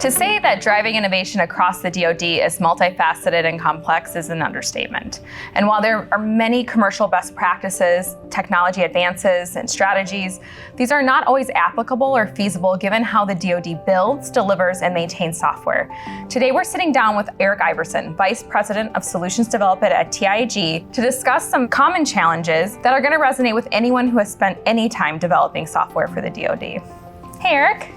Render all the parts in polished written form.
To say that driving innovation across the DoD is multifaceted and complex is an understatement. And while there are many commercial best practices, technology advances, and strategies, these are not always applicable or feasible given how the DoD builds, delivers, and maintains software. Today, we're sitting down with Erick Iverson, Vice President of Solutions Development at TIAG, to discuss some common challenges that are going to resonate with anyone who has spent any time developing software for the DoD. Hey, Erick.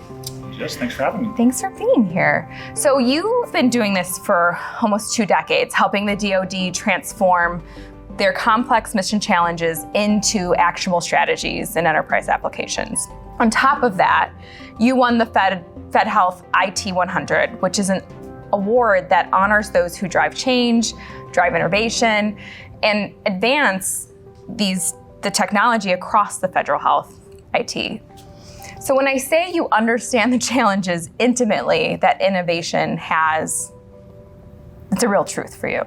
Yes, thanks for having me. Thanks for being here. So you've been doing this for almost 2 decades, helping the DoD transform their complex mission challenges into actionable strategies and enterprise applications. On top of that, you won the Fed Health IT 100, which is an award that honors those who drive change, drive innovation, and advance the technology across the federal health IT. So when I say you understand the challenges intimately that innovation has, it's a real truth for you.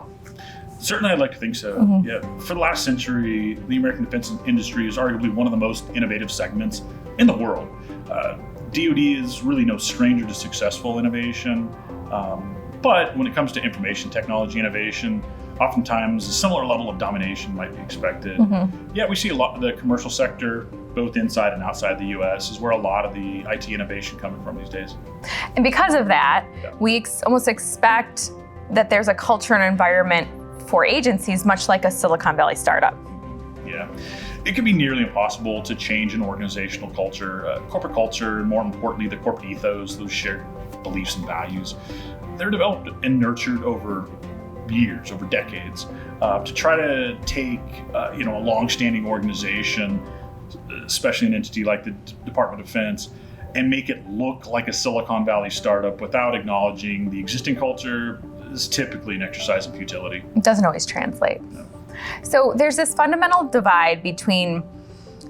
Certainly, I'd like to think so. Yeah. For the last century, the American defense industry is arguably one of the most innovative segments in the world. DoD is really no stranger to successful innovation, but when it comes to information technology innovation, oftentimes a similar level of domination might be expected. Yeah, we see a lot of the commercial sector, both inside and outside the U.S., is where a lot of the IT innovation coming from these days. And because of that, we almost expect that there's a culture and environment for agencies, much like a Silicon Valley startup. Yeah, it can be nearly impossible to change an organizational culture, corporate culture, and more importantly, the corporate ethos, those shared beliefs and values. They're developed and nurtured over years, over decades, to try to take a long-standing organization, especially an entity like the Department of Defense, and make it look like a Silicon Valley startup without acknowledging the existing culture is typically an exercise in futility. It doesn't always translate. No. So there's this fundamental divide between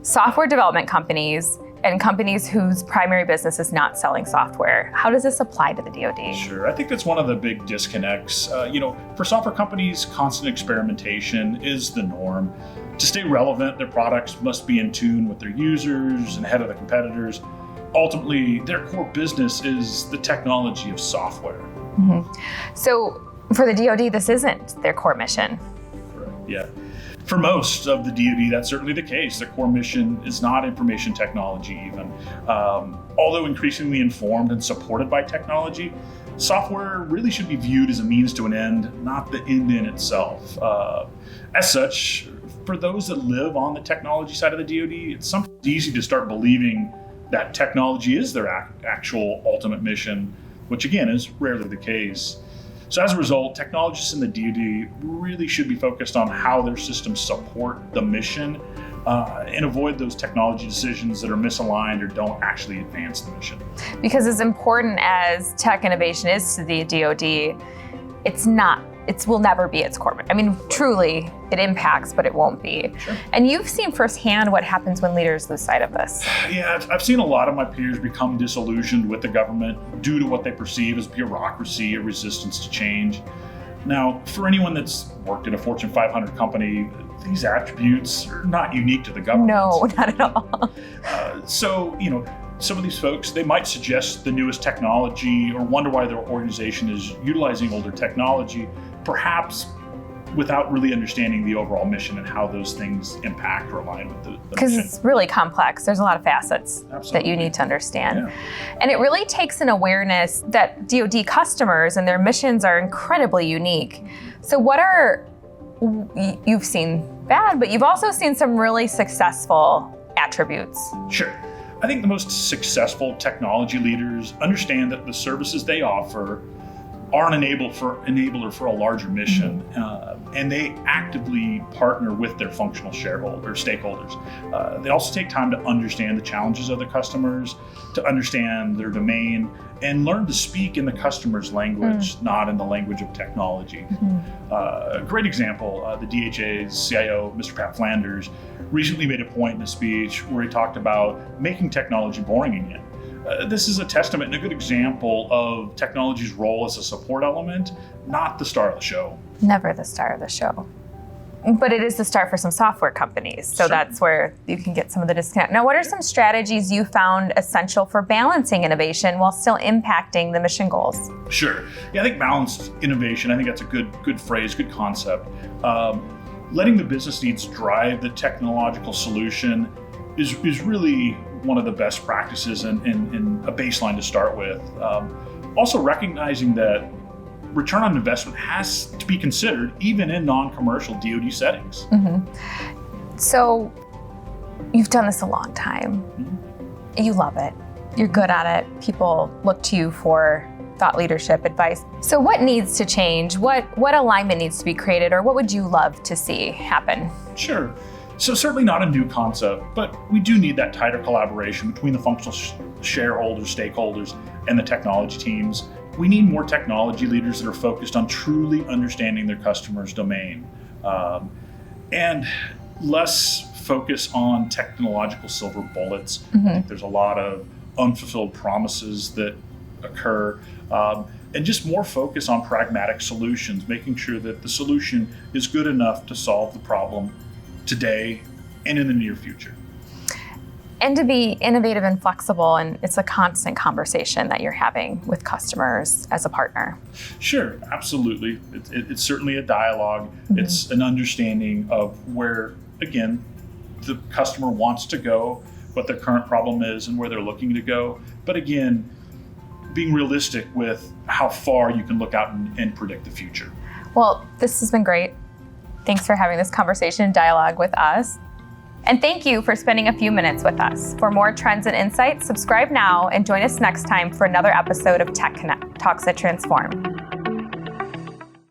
software development companies and companies whose primary business is not selling software. How does this apply to the DoD? Sure, I think that's one of the big disconnects. For software companies, constant experimentation is the norm. To stay relevant, their products must be in tune with their users and ahead of the competitors. Ultimately, their core business is the technology of software. So for the DoD, this isn't their core mission. Correct. Yeah. For most of the DoD, that's certainly the case. Their core mission is not information technology even. Although increasingly informed and supported by technology, software really should be viewed as a means to an end, not the end in itself. As such, for those that live on the technology side of the DoD, it's sometimes easy to start believing that technology is their actual ultimate mission, which again is rarely the case. So as a result, technologists in the DoD really should be focused on how their systems support the mission and avoid those technology decisions that are misaligned or don't actually advance the mission. Because as important as tech innovation is to the DoD, it will never be its core. I mean, truly, it impacts, but it won't be. Sure. And you've seen firsthand what happens when leaders lose sight of this. Yeah, I've seen a lot of my peers become disillusioned with the government due to what they perceive as bureaucracy or resistance to change. Now, for anyone that's worked in a Fortune 500 company, these attributes are not unique to the government. No, not at all. Some of these folks, they might suggest the newest technology or wonder why their organization is utilizing older technology, perhaps without really understanding the overall mission and how those things impact or align with the mission. Because it's really complex. There's a lot of facets that you need to understand. Yeah. And it really takes an awareness that DoD customers and their missions are incredibly unique. So you've seen bad, but you've also seen some really successful attributes. Sure. I think the most successful technology leaders understand that the services they offer are an enabler for a larger mission, and they actively partner with their functional stakeholders. They also take time to understand the challenges of the customers, to understand their domain, and learn to speak in the customer's language, not in the language of technology. A great example, the DHA's CIO, Mr. Pat Flanders, recently made a point in a speech where he talked about making technology boring again. This is a testament and a good example of technology's role as a support element, not the star of the show. Never the star of the show. But it is the start for some software companies. So Sure. that's where you can get some of the discount. Now, what are some strategies you found essential for balancing innovation while still impacting the mission goals? Sure. Yeah, I think balanced innovation, I think that's a good phrase, good concept. Letting the business needs drive the technological solution is really one of the best practices and a baseline to start with. Also recognizing that return on investment has to be considered even in non-commercial DoD settings. So you've done this a long time. You love it. You're good at it. People look to you for thought leadership advice. So what needs to change? What alignment needs to be created, or what would you love to see happen? Sure. So certainly not a new concept, but we do need that tighter collaboration between the functional shareholders, stakeholders, and the technology teams. We need more technology leaders that are focused on truly understanding their customer's domain, and less focus on technological silver bullets. I think there's a lot of unfulfilled promises that occur, and just more focus on pragmatic solutions, making sure that the solution is good enough to solve the problem today and in the near future. And to be innovative and flexible, and it's a constant conversation that you're having with customers as a partner. Sure, absolutely. It's certainly a dialogue. It's an understanding of where, again, the customer wants to go, what their current problem is, and where they're looking to go. But again, being realistic with how far you can look out and predict the future. Well, this has been great. Thanks for having this conversation and dialogue with us. And thank you for spending a few minutes with us. For more trends and insights, subscribe now and join us next time for another episode of Tech Connect Talks that Transform.